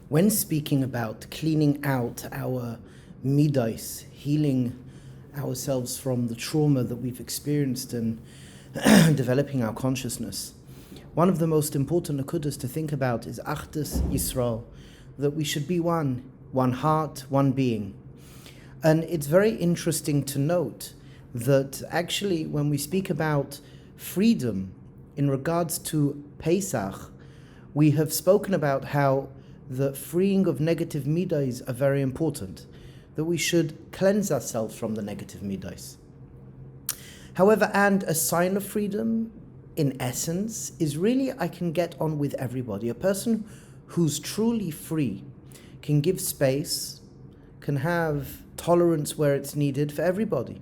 When speaking about cleaning out our midos, healing ourselves from the trauma that we've experienced and developing our consciousness, one of the most important Achdus to think about is Achdus Yisrael, that we should be one heart, one being. And it's very interesting to note that actually when we speak about freedom in regards to Pesach, we have spoken about how the freeing of negative midos are very important, that we should cleanse ourselves from the negative midos. However, and a sign of freedom, in essence, is really I can get on with everybody. A person who's truly free can give space, can have tolerance where it's needed for everybody.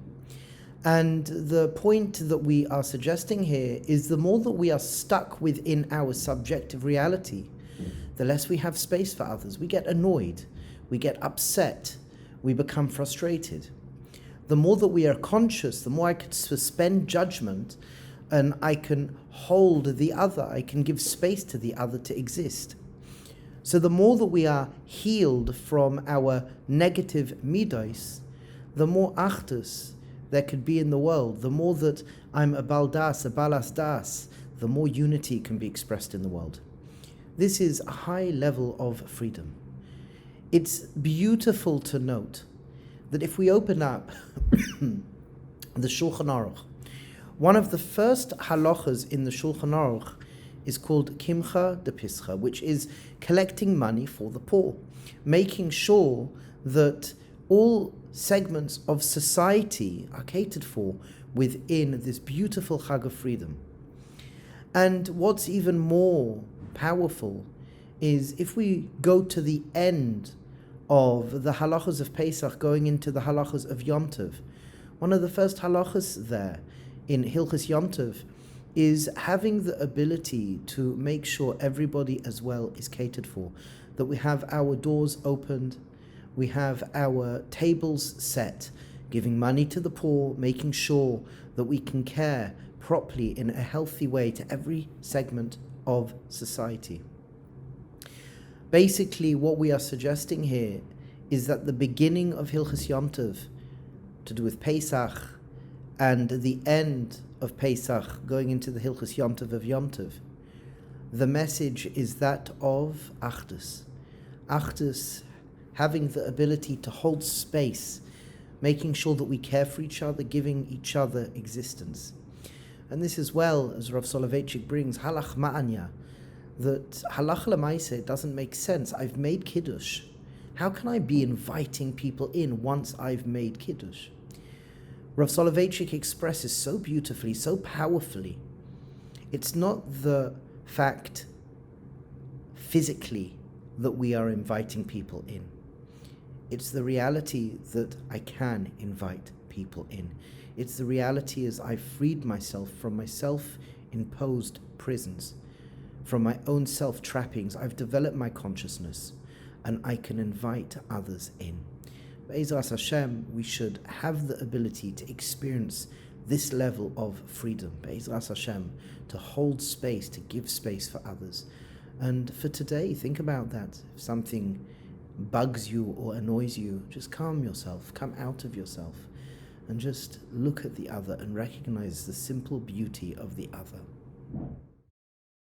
And the point that we are suggesting here is the more that we are stuck within our subjective reality, the less we have space for others. We get annoyed, we get upset, we become frustrated. The more that we are conscious, the more I can suspend judgment and I can hold the other, I can give space to the other to exist. So the more that we are healed from our negative midos, the more Achdus there could be in the world, the more that I'm a baldas, a balas das, the more unity can be expressed in the world. This is a high level of freedom. It's beautiful to note that if we open up the Shulchan Aruch, one of the first halachas in the Shulchan Aruch is called Kimcha de Pischa, which is collecting money for the poor, making sure that all segments of society are catered for within this beautiful Chag of freedom. And what's even more powerful is if we go to the end of the halachas of Pesach, going into the halachas of Yom Tov, one of the first halachas there in Hilchos Yom Tov is having the ability to make sure everybody as well is catered for, that we have our doors opened, we have our tables set, giving money to the poor, making sure that we can care properly in a healthy way to every segment of society. Basically, what we are suggesting here is that the beginning of Hilchos Yom Tov, to do with Pesach, and the end of Pesach, going into the Hilchos Yom Tov of Yom Tov, the message is that of Achdus. Achdus, having the ability to hold space, making sure that we care for each other, giving each other existence. And this as well, as Rav Soloveitchik brings, halach ma'anya, that halach l'maaseh doesn't make sense. I've made kiddush. How can I be inviting people in once I've made kiddush? Rav Soloveitchik expresses so beautifully, so powerfully. It's not the fact physically that we are inviting people in. It's the reality that I can invite people in. It's the reality as I've freed myself from my self-imposed prisons, from my own self-trappings. I've developed my consciousness and I can invite others in. Be'ezras Hashem, we should have the ability to experience this level of freedom. Be'ezras Hashem, to hold space, to give space for others. And for today, think about that. If something bugs you or annoys you, just calm yourself, come out of yourself, and just look at the other and recognize the simple beauty of the other.